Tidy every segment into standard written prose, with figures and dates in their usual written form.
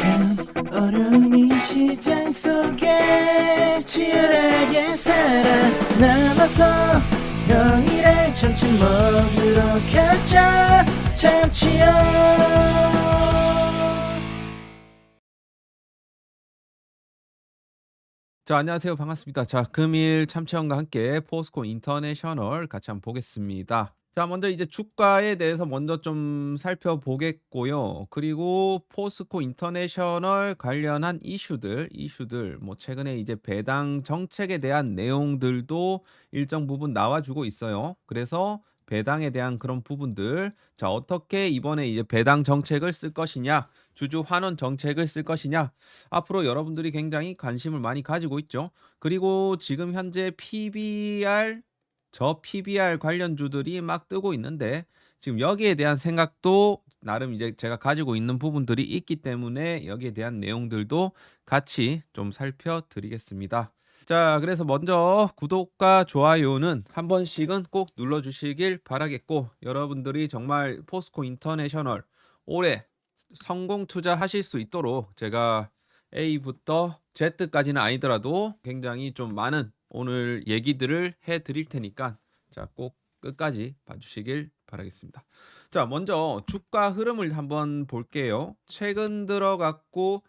참 어려운 이 시장 속에 치열하게 살아남아서 평일에 점심 먹으러 가자 참치요. 자, 안녕하세요. 반갑습니다. 자, 금일 참치형과 함께 포스코 인터내셔널 같이 한번 보겠습니다. 자, 먼저 이제 주가에 대해서 먼저 좀 살펴보겠고요. 그리고 포스코 인터내셔널 관련한 이슈들 뭐 최근에 이제 배당 정책에 대한 내용들도 일정 부분 나와주고 있어요. 그래서 배당에 대한 그런 부분들, 자, 어떻게 이번에 이제 배당 정책을 쓸 것이냐, 주주 환원 정책을 쓸 것이냐, 앞으로 여러분들이 굉장히 관심을 많이 가지고 있죠. 그리고 지금 현재 PBR, 저 PBR 관련주들이 막 뜨고 있는데 지금 여기에 대한 생각도 나름 이제 제가 가지고 있는 부분들이 있기 때문에 여기에 대한 내용들도 같이 좀 살펴드리겠습니다. 자, 그래서 먼저 구독과 좋아요는 한 번씩은 꼭 눌러주시길 바라겠고, 여러분들이 정말 포스코 인터내셔널 올해 성공 투자하실 수 있도록 제가 A부터 Z까지는 아니더라도 굉장히 좀 많은 오늘 얘기들을 해 드릴 테니까 자, 꼭 끝까지 봐주시길 바라겠습니다. 자, 먼저 주가 흐름을 한번 볼게요. 최근 들어 갖고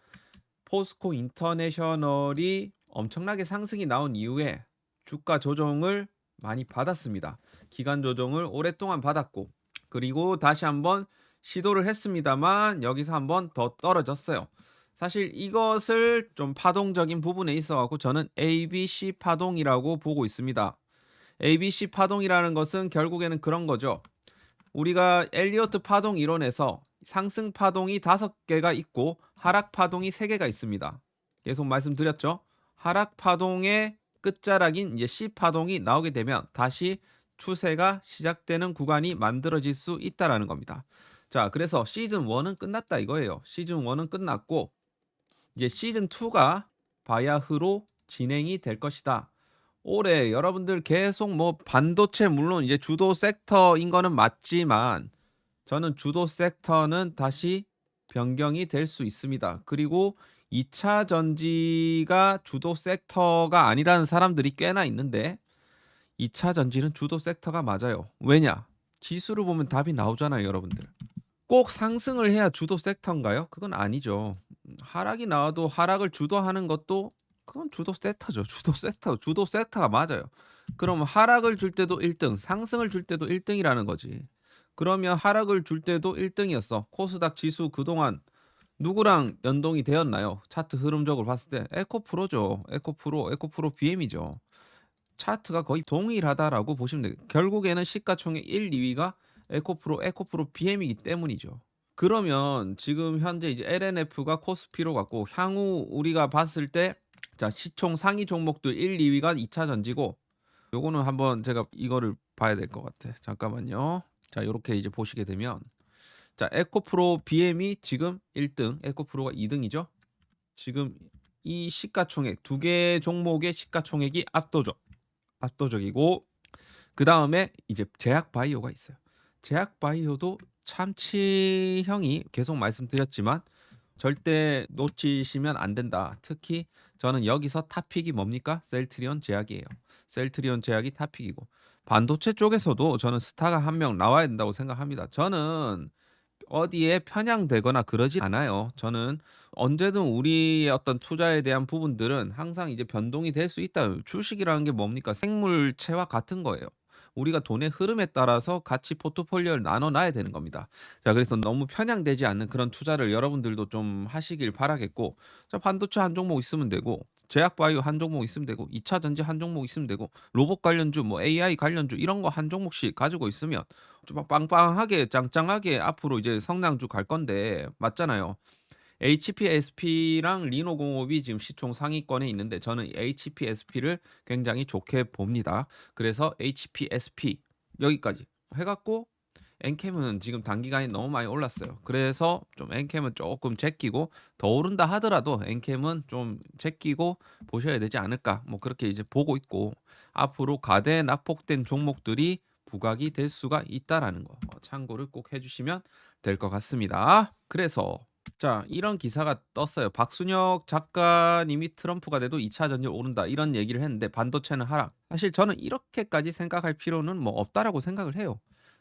포스코 인터내셔널이 엄청나게 상승이 나온 이후에 주가 조정을 많이 받았습니다. 기간 조정을 오랫동안 받았고, 그리고 다시 한번 시도를 했습니다만 여기서 한번 더 떨어졌어요. 사실 이것을 좀 파동적인 부분에 있어 갖고 저는 ABC 파동이라고 보고 있습니다. ABC 파동이라는 것은 결국에는 그런 거죠. 우리가 엘리어트 파동 이론에서 상승 파동이 5개가 있고 하락 파동이 3개가 있습니다. 계속 말씀드렸죠. 하락 파동의 끝자락인 이제 C 파동이 나오게 되면 다시 추세가 시작되는 구간이 만들어질 수 있다라는 겁니다. 자, 그래서 시즌 1은 끝났다 이거예요. 시즌 1은 끝났고 이제 시즌 2가 바야흐로 진행이 될 것이다. 올해 여러분들 계속 뭐 반도체 물론 이제 주도 섹터인 거는 맞지만 저는 주도 섹터는 다시 변경이 될 수 있습니다. 그리고 2차 전지가 주도 섹터가 아니라는 사람들이 꽤나 있는데 2차 전지는 주도 섹터가 맞아요. 왜냐? 지수를 보면 답이 나오잖아요, 여러분들. 꼭 상승을 해야 주도 섹터인가요? 그건 아니죠. 하락이 나와도 하락을 주도하는 것도 그건 주도 섹터죠. 주도 섹터가 맞아요. 그럼 하락을 줄 때도 1등, 상승을 줄 때도 1등이라는 거지. 그러면 하락을 줄 때도 1등이었어. 코스닥 지수 그동안 누구랑 연동이 되었나요? 차트 흐름적으로 봤을 때 에코프로죠. 에코프로 BM이죠. 차트가 거의 동일하다라고 보시면 돼요. 결국에는 시가총액 1, 2위가 에코프로 BM이기 때문이죠. 그러면 지금 현재 이제 LNF가 코스피로 갔고 향후 우리가 봤을 때 자, 시총 상위 종목들 1, 2위가 2차 전지고 요거는 한번 제가 이거를 봐야 될 것 같아. 잠깐만요. 자, 요렇게 이제 보시게 되면 자, 에코프로 BM이 지금 1등, 에코프로가 2등이죠. 지금 이 시가총액 두 개 종목의 시가총액이 압도적이고 그다음에 이제 제약바이오가 있어요. 제약바이오도 참치형이 계속 말씀드렸지만 절대 놓치시면 안 된다. 특히 저는 여기서 탑픽이 뭡니까? 셀트리온 제약이에요. 셀트리온 제약이 탑픽이고 반도체 쪽에서도 저는 스타가 한 명 나와야 된다고 생각합니다. 저는 어디에 편향되거나 그러지 않아요. 저는 언제든 우리의 어떤 투자에 대한 부분들은 항상 이제 변동이 될 수 있다. 주식이라는 게 뭡니까? 생물체와 같은 거예요. 우리가 돈의 흐름에 따라서 같이 포트폴리오를 나눠 놔야 되는 겁니다. 자, 그래서 너무 편향되지 않는 그런 투자를 여러분들도 좀 하시길 바라겠고, 자, 반도체 한 종목 있으면 되고, 제약바이오 한 종목 있으면 되고, 2차 전지 한 종목 있으면 되고, 로봇 관련주, 뭐 AI 관련주 이런 거 한 종목씩 가지고 있으면 좀 빵빵하게 짱짱하게 앞으로 이제 성장주 갈 건데 맞잖아요. HPSP랑 리노공업이 지금 시총 상위권에 있는데 저는 HPSP를 굉장히 좋게 봅니다. 그래서 HPSP 여기까지 해갖고 엔캠은 지금 단기간에 너무 많이 올랐어요. 그래서 좀 엔캠은 조금 제끼고 더 오른다 하더라도 엔캠은 좀 제끼고 보셔야 되지 않을까 뭐 그렇게 이제 보고 있고 앞으로 가대 낙폭된 종목들이 부각이 될 수가 있다라는 거 참고를 꼭 해주시면 될 것 같습니다. 그래서 자, 이런 기사가 떴어요. 박순혁 작가님이 "트럼프가 돼도 2차 전지 오른다." 이런 얘기를 했는데 반도체는 하락. 사실 저는 이렇게까지 생각할 필요는 뭐 없다라고 생각을 해요.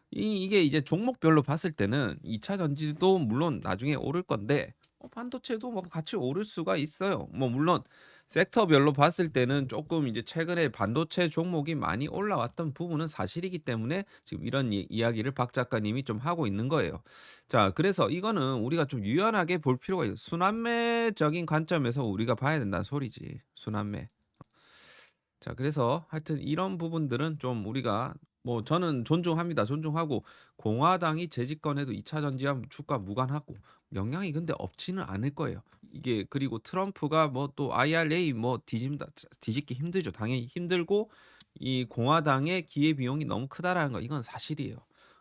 이게 이제 종목별로 봤을 때는 2차 전지도 물론 나중에 오를 건데 반도체도 뭐 같이 오를 수가 있어요. 뭐 물론 섹터별로 봤을 때는 조금 이제 최근에 반도체 종목이 많이 올라왔던 부분은 사실이기 때문에 지금 이런 이야기를 박 작가님이 좀 하고 있는 거예요. 자, 그래서 이거는 우리가 좀 유연하게 볼 필요가 있어요. 순환매적인 관점에서 우리가 봐야 된다는 소리지. 순환매. 자, 그래서 하여튼 이런 부분들은 좀 우리가 뭐 저는 존중합니다. 존중하고 공화당이 재집권해도 2차 전지와 주가 무관하고 영향이 근데 없지는 않을 거예요. 이게 그리고 트럼프가 뭐 또 IRA 뭐 뒤집다 뒤집기 힘들죠. 당연히 힘들고 이 공화당의 기회 비용이 너무 크다라는 거 이건 사실이에요.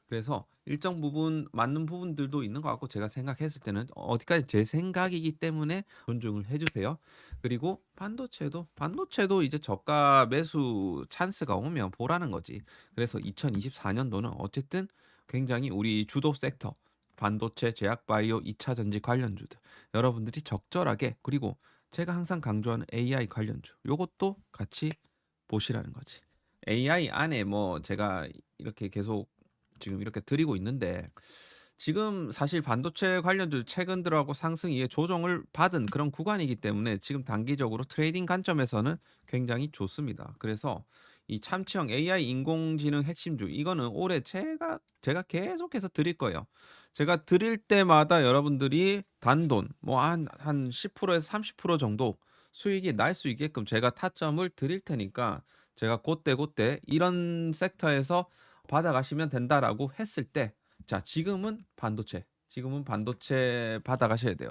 그래서 일정 부분 맞는 부분들도 있는 것 같고 제가 생각했을 때는 어디까지 제 생각이기 때문에 존중을 해 주세요. 그리고 반도체도 이제 저가 매수 찬스가 오면 보라는 거지. 그래서 2024 년도는 어쨌든 굉장히 우리 주도 섹터 반도체, 제약 바이오, 2차 전지 관련주들 여러분들이 적절하게 그리고 제가 항상 강조하는 AI 관련주 요것도 같이 보시라는 거지. AI 안에 뭐 제가 이렇게 계속 지금 이렇게 드리고 있는데 지금 사실 반도체 관련주 최근 들어가고 상승 이에 조정을 받은 그런 구간이기 때문에 지금 단기적으로 트레이딩 관점에서는 굉장히 좋습니다. 그래서 이 참치형 AI 인공지능 핵심주 이거는 올해 제가 계속해서 드릴 거예요. 제가 드릴 때마다 여러분들이 단돈 뭐 한 10%에서 30% 정도 수익이 날 수 있게끔 제가 타점을 드릴 테니까 제가 고때 이런 섹터에서 받아가시면 된다라고 했을 때 자, 지금은 반도체 받아가셔야 돼요.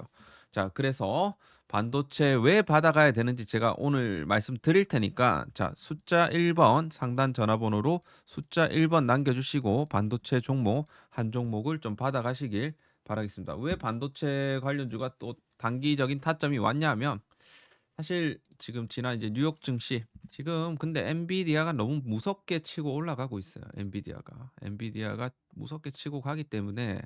자, 그래서 반도체 왜 받아가야 되는지 제가 오늘 말씀드릴 테니까 자, 숫자 1번 상단 전화번호로 숫자 1번 남겨주시고 반도체 종목 한 종목을 좀 받아가시길 바라겠습니다. 왜 반도체 관련주가 또 단기적인 타점이 왔냐면 사실 지금 지난 이제 뉴욕 증시 지금 근데 엔비디아가 너무 무섭게 치고 올라가고 있어요. 엔비디아가 무섭게 치고 가기 때문에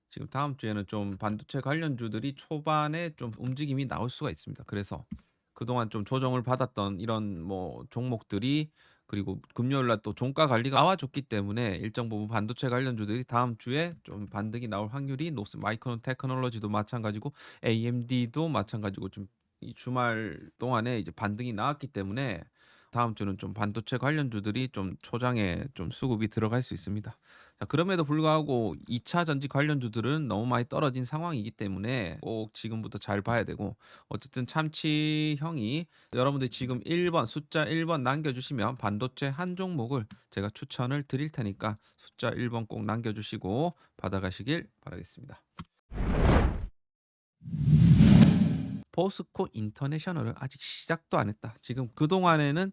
지금 다음 주에는 좀 반도체 관련주들이 초반에 좀 움직임이 나올 수가 있습니다. 그래서 그동안 좀 조정을 받았던 이런 뭐 종목들이 그리고 금요일 날 또 종가 관리가 나와줬기 때문에 일정 부분 반도체 관련주들이 다음 주에 좀 반등이 나올 확률이 높습니다. 마이크론 테크놀로지도 마찬가지고 AMD도 마찬가지고 좀 이 주말 동안에 이제 반등이 나왔기 때문에 다음 주는 좀 반도체 관련주들이 좀 초장에 좀 수급이 들어갈 수 있습니다. 자, 그럼에도 불구하고 2차 전지 관련주들은 너무 많이 떨어진 상황이기 때문에 꼭 지금부터 잘 봐야 되고 어쨌든 참치형이 여러분들이 지금 1번 숫자 1번 남겨주시면 반도체 한 종목을 제가 추천을 드릴 테니까 숫자 1번 꼭 남겨주시고 받아가시길 바라겠습니다. 포스코 인터내셔널은 아직 시작도 안 했다. 지금 그동안에는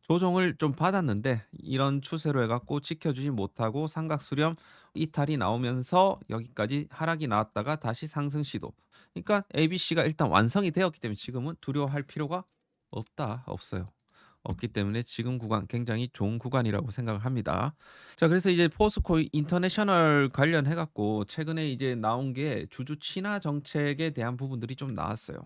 조정을 좀 받았는데 이런 추세로 해 갖고 지켜주지 못하고 삼각 수렴 이탈이 나오면서 여기까지 하락이 나왔다가 다시 상승 시도. 그러니까 ABC가 일단 완성이 되었기 때문에 지금은 두려워할 필요가 없어요. 없기 때문에 지금 구간 굉장히 좋은 구간이라고 생각을 합니다. 자, 그래서 이제 포스코 인터내셔널 관련해 갖고 최근에 이제 나온 게 주주 친화 정책에 대한 부분들이 좀 나왔어요.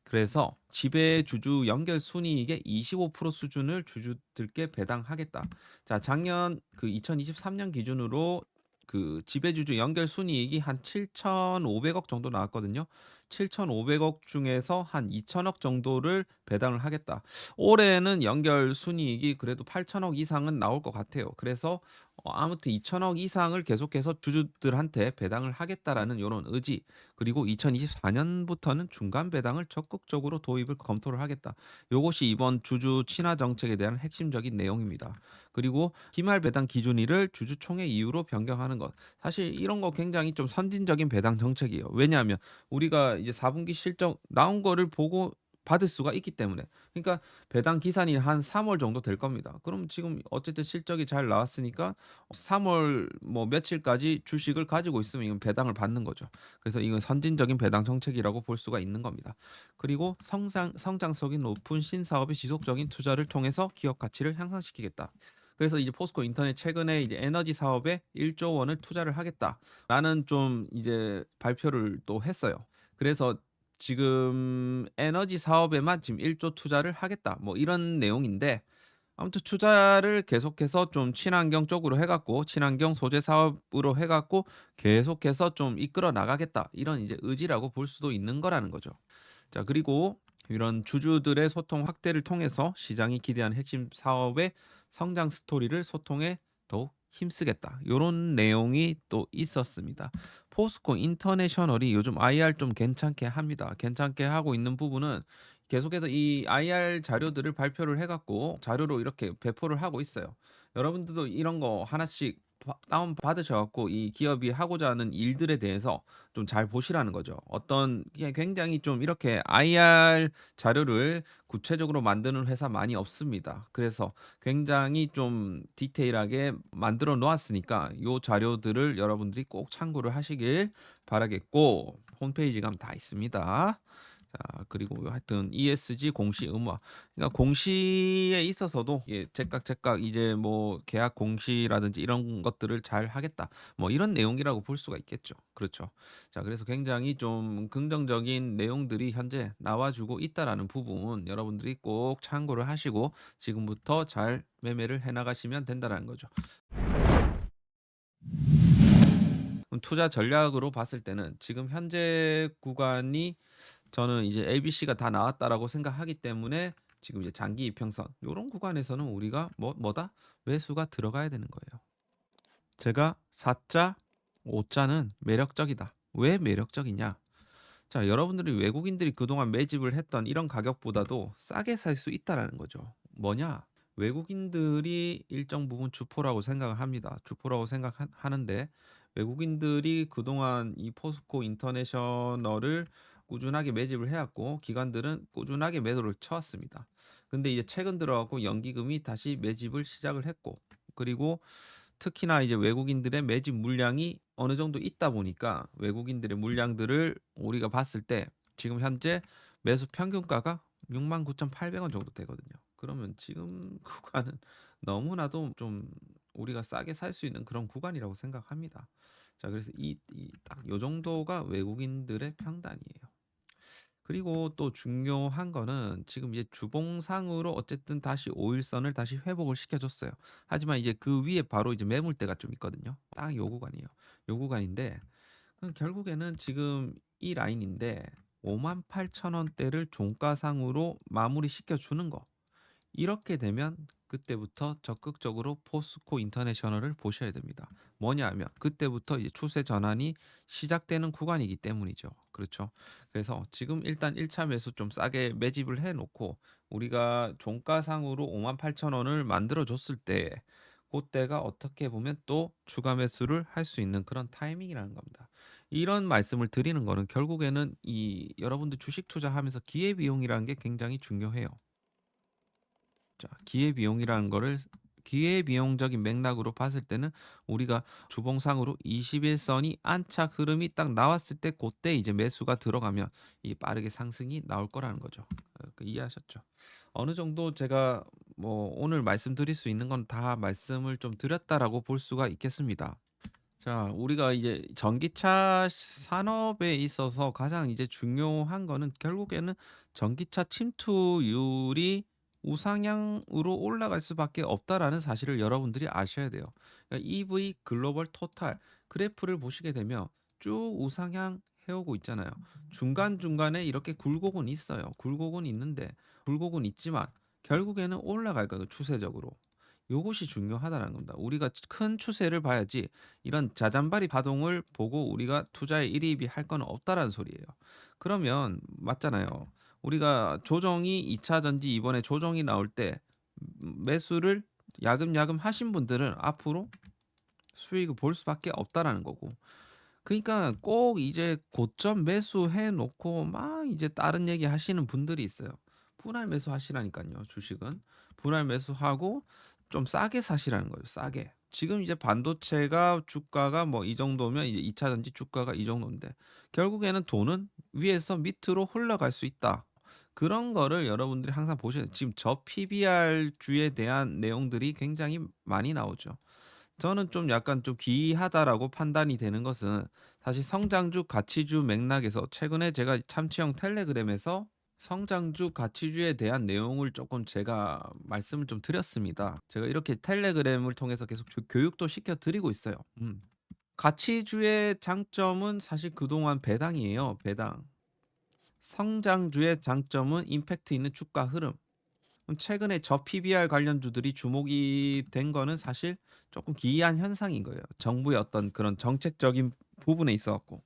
그래서 지배 주주 연결 순이익의 25% 수준을 주주들께 배당하겠다. 자, 작년 그 2023년 기준으로 그 지배주주 연결 순이익이 한 7,500억 정도 나왔거든요. 7,500억 중에서 한 2천억 정도를 배당을 하겠다. 올해는 연결 순이익이 그래도 8천억 이상은 나올 것 같아요. 그래서 아무튼 2천억 이상을 계속해서 주주들한테 배당을 하겠다라는 요런 의지 그리고 2024년부터는 중간 배당을 적극적으로 도입을 검토를 하겠다. 요것이 이번 주주 친화 정책에 대한 핵심적인 내용입니다. 그리고 기말 배당 기준일을 주주총회 이후로 변경하는 것. 사실 이런 거 굉장히 좀 선진적인 배당 정책이에요. 왜냐하면 우리가 이제 4분기 실적 나온 거를 보고 받을 수가 있기 때문에. 그러니까 배당 기산이 한 3월 정도 될 겁니다. 그럼 지금 어쨌든 실적이 잘 나왔으니까 3월 뭐 며칠까지 주식을 가지고 있으면 이건 배당을 받는 거죠. 그래서 이건 선진적인 배당 정책이라고 볼 수가 있는 겁니다. 그리고 성장성이 높은 신사업의 지속적인 투자를 통해서 기업 가치를 향상시키겠다. 그래서 이제 포스코 인터넷 최근에 이제 에너지 사업에 1조 원을 투자를 하겠다라는 좀 이제 발표를 또 했어요. 그래서 지금 에너지 사업에만 지금 1조 투자를 하겠다. 뭐 이런 내용인데 아무튼 투자를 계속해서 좀 친환경 쪽으로 해 갖고 친환경 소재 사업으로 해 갖고 계속해서 좀 이끌어 나가겠다. 이런 이제 의지라고 볼 수도 있는 거라는 거죠. 자, 그리고 이런 주주들의 소통 확대를 통해서 시장이 기대하는 핵심 사업의 성장 스토리를 소통에 더욱 힘쓰겠다. 요런 내용이 또 있었습니다. 포스코 인터내셔널이 요즘 IR 좀 괜찮게 합니다. 괜찮게 하고 있는 부분은 계속해서 이 IR 자료들을 발표를 해 갖고 자료로 이렇게 배포를 하고 있어요. 여러분들도 이런 거 하나씩 다운 받으셔 갖고 이 기업이 하고자 하는 일들에 대해서 좀 잘 보시라는 거죠. 어떤 굉장히 좀 이렇게 IR 자료를 구체적으로 만드는 회사 많이 없습니다. 그래서 굉장히 좀 디테일하게 만들어 놓았으니까 요 자료들을 여러분들이 꼭 참고를 하시길 바라겠고 홈페이지 가면 다 있습니다. 자, 그리고 하여튼 ESG 공시 의무화. 그러니까 공시에 있어서도 예, 제깍제깍 이제 뭐 계약 공시라든지 이런 것들을 잘 하겠다. 뭐 이런 내용이라고 볼 수가 있겠죠. 그렇죠. 자, 그래서 굉장히 좀 긍정적인 내용들이 현재 나와주고 있다라는 부분 여러분들이 꼭 참고를 하시고 지금부터 잘 매매를 해 나가시면 된다라는 거죠. 그럼 투자 전략으로 봤을 때는 지금 현재 구간이 저는 이제 ABC가 다 나왔다라고 생각하기 때문에 지금 이제 장기 이평선 요런 구간에서는 우리가 뭐다? 매수가 들어가야 되는 거예요. 제가 4자, 5자는 매력적이다. 왜 매력적이냐? 자, 여러분들이 외국인들이 그동안 매집을 했던 이런 가격보다도 싸게 살 수 있다라는 거죠. 뭐냐? 외국인들이 일정 부분 주포라고 생각을 합니다. 주포라고 생각하는데 외국인들이 그동안 이 포스코 인터내셔널을 꾸준하게 매집을 해왔고 기관들은 꾸준하게 매도를 쳐왔습니다. 근데 이제 최근 들어가고 연기금이 다시 매집을 시작을 했고 그리고 특히나 이제 외국인들의 매집 물량이 어느 정도 있다 보니까 외국인들의 물량들을 우리가 봤을 때 지금 현재 매수 평균가가 69,800원 정도 되거든요. 그러면 지금 구간은 너무나도 좀 우리가 싸게 살 수 있는 그런 구간이라고 생각합니다. 자, 그래서 딱 요 정도가 외국인들의 평단이에요. 그리고 또 중요한 거는 지금 이제 주봉상으로 어쨌든 다시 5일선을 다시 회복을 시켜줬어요. 하지만 이제 그 위에 바로 이제 매물대가 좀 있거든요. 딱 요 구간이에요. 요 구간인데 결국에는 지금 이 라인인데 58,000원대를 종가상으로 마무리 시켜주는 거. 이렇게 되면 그때부터 적극적으로 포스코 인터내셔널을 보셔야 됩니다. 뭐냐 하면 그때부터 이제 추세 전환이 시작되는 구간이기 때문이죠. 그렇죠. 그래서 지금 일단 1차 매수 좀 싸게 매집을 해 놓고 우리가 종가상으로 58,000원을 만들어 줬을 때 그때가 어떻게 보면 또 추가 매수를 할 수 있는 그런 타이밍이라는 겁니다. 이런 말씀을 드리는 거는 결국에는 이 여러분들 주식 투자하면서 기회비용이라는 게 굉장히 중요해요. 자, 기회비용이라는 거를 기회비용적인 맥락으로 봤을 때는 우리가 주봉상으로 21선이 안착 흐름이 딱 나왔을 때 그때 이제 매수가 들어가면 이 빠르게 상승이 나올 거라는 거죠. 이해하셨죠? 어느 정도 제가 뭐 오늘 말씀드릴 수 있는 건 다 말씀을 좀 드렸다라고 볼 수가 있겠습니다. 자, 우리가 이제 전기차 산업에 있어서 가장 이제 중요한 거는 결국에는 전기차 침투율이 우상향으로 올라갈 수밖에 없다라는 사실을 여러분들이 아셔야 돼요. 그러니까 EV 글로벌 토탈 그래프를 보시게 되면 쭉 우상향 해오고 있잖아요. 중간중간에 이렇게 굴곡은 있어요. 굴곡은 있는데 굴곡은 있지만 결국에는 올라갈 거예요. 추세적으로. 요것이 중요하다는 겁니다. 우리가 큰 추세를 봐야지 이런 자잔바리 파동을 보고 우리가 투자에 일입이 할 건 없다라는 소리예요. 그러면 맞잖아요. 우리가 조정이 2차 전지 이번에 조정이 나올 때 매수를 야금야금 하신 분들은 앞으로 수익을 볼 수밖에 없다라는 거고. 그러니까 꼭 이제 고점 매수해 놓고 막 이제 다른 얘기 하시는 분들이 있어요. 분할 매수하시라니까요, 주식은. 분할 매수하고 좀 싸게 사시라는 거예요, 싸게. 지금 이제 반도체가 주가가 뭐 이 정도면 이제 2차 전지 주가가 이 정도인데 결국에는 돈은 위에서 밑으로 흘러갈 수 있다. 그런 거를 여러분들이 항상 보셔야 돼요. 지금 저 PBR 주에 대한 내용들이 굉장히 많이 나오죠. 저는 좀 약간 좀 기이하다라고 판단이 되는 것은 사실 성장주 가치주 맥락에서 최근에 제가 참치형 텔레그램에서 성장주 가치주에 대한 내용을 조금 제가 말씀을 좀 드렸습니다. 제가 이렇게 텔레그램을 통해서 계속 교육도 시켜 드리고 있어요. 가치주의 장점은 사실 그동안 배당이에요, 배당. 성장주의 장점은 임팩트 있는 주가 흐름. 최근에 저 PBR 관련주들이 주목이 된 거는 사실 조금 기이한 현상인 거예요. 정부의 어떤 그런 정책적인 부분에 있어 갖고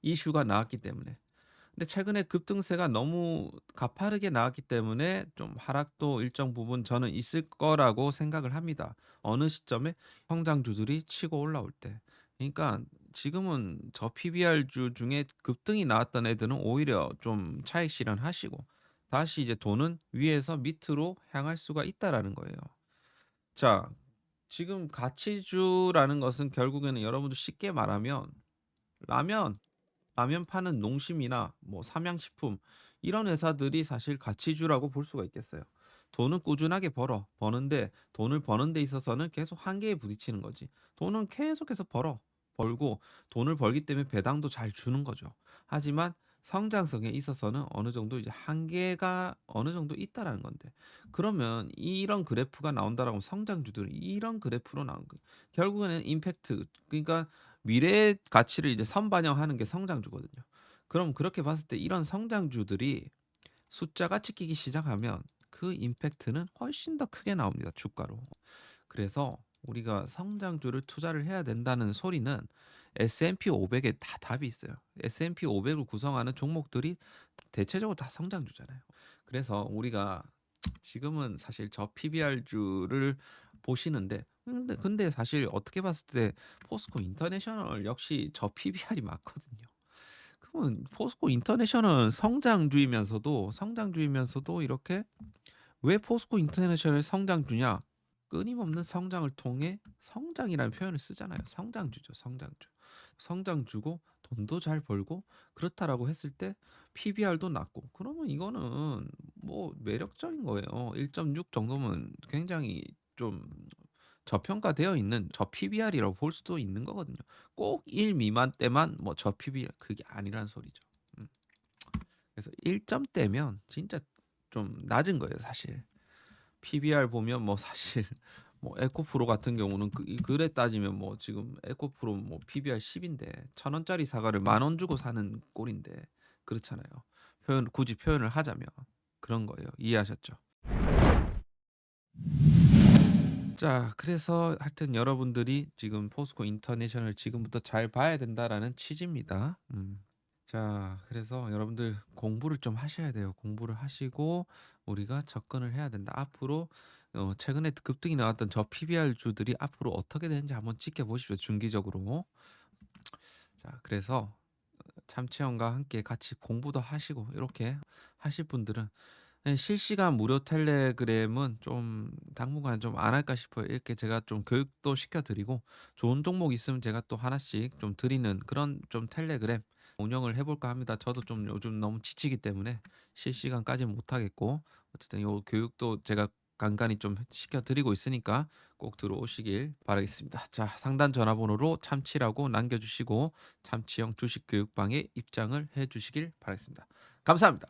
이슈가 나왔기 때문에. 근데 최근에 급등세가 너무 가파르게 나왔기 때문에 좀 하락도 일정 부분 저는 있을 거라고 생각을 합니다. 어느 시점에 성장주들이 치고 올라올 때. 그러니까 지금은 저 PBR주 중에 급등이 나왔던 애들은 오히려 좀 차익 실현하시고 다시 이제 돈은 위에서 밑으로 향할 수가 있다라는 거예요. 자, 지금 가치주라는 것은 결국에는 여러분들 쉽게 말하면 라면 라면 파는 농심이나 뭐 삼양식품 이런 회사들이 사실 가치주라고 볼 수가 있겠어요. 돈은 꾸준하게 버는데 돈을 버는 데 있어서는 계속 한계에 부딪히는 거지. 돈은 계속해서 벌고 돈을 벌기 때문에 배당도 잘 주는 거죠. 하지만 성장성에 있어서는 어느 정도 이제 한계가 어느 정도 있다라는 건데 그러면 이런 그래프가 나온다라고 하면 성장주들은 이런 그래프로 나온 거예요. 결국에는 임팩트 그러니까 미래의 가치를 이제 선반영하는 게 성장주거든요. 그럼 그렇게 봤을 때 이런 성장주들이 숫자가 찍히기 시작하면 그 임팩트는 훨씬 더 크게 나옵니다, 주가로. 그래서 우리가 성장주를 투자를 해야 된다는 소리는 S&P 500에 다 답이 있어요. S&P 500을 구성하는 종목들이 대체적으로 다 성장주잖아요. 그래서 우리가 지금은 사실 저 PBR주를 보시는데 근데 사실 어떻게 봤을 때 포스코 인터내셔널 역시 저 PBR이 맞거든요. 그러면 포스코 인터내셔널 성장주이면서도 이렇게 왜 포스코 인터내셔널 성장주냐? 끊임없는 성장을 통해 성장이라는 표현을 쓰잖아요. 성장주죠, 성장주. 성장주고 돈도 잘 벌고 그렇다라고 했을 때 PBR도 낮고 그러면 이거는 뭐 매력적인 거예요. 1.6 정도면 굉장히 좀 저평가되어 있는 저 PBR이라고 볼 수도 있는 거거든요. 꼭 1 미만 때만 뭐 저 PBR 그게 아니란 소리죠. 음. 그래서 1점대면 진짜 좀 낮은 거예요, 사실. PBR 보면 뭐 사실 뭐 에코프로 같은 경우는 그래 따지면 뭐 지금 에코프로 뭐 PBR 10인데 1,000원짜리 사과를 10,000원 주고 사는 꼴인데 그렇잖아요. 굳이 표현을 하자면 그런 거예요. 이해하셨죠? 자, 그래서 하여튼 여러분들이 지금 포스코 인터내셔널 지금부터 잘 봐야 된다라는 취지입니다. 자, 그래서 여러분들 공부를 좀 하셔야 돼요. 공부를 하시고 우리가 접근을 해야 된다. 앞으로 최근에 급등이 나왔던 저 PBR 주들이 앞으로 어떻게 되는지 한번 지켜보십시오. 중기적으로. 자, 그래서 참치형과 함께 같이 공부도 하시고 이렇게 하실 분들은 실시간 무료 텔레그램은 좀 당분간 좀 안 할까 싶어요. 이렇게 제가 좀 교육도 시켜드리고 좋은 종목 있으면 제가 또 하나씩 좀 드리는 그런 좀 텔레그램 운영을 해볼까 합니다. 저도 좀 요즘 너무 지치기 때문에 실시간까지는 못하겠고 어쨌든 요 교육도 제가 간간히 좀 시켜드리고 있으니까 꼭 들어오시길 바라겠습니다. 자, 상단 전화번호로 참치라고 남겨주시고 참치형 주식교육방에 입장을 해주시길 바라겠습니다. 감사합니다.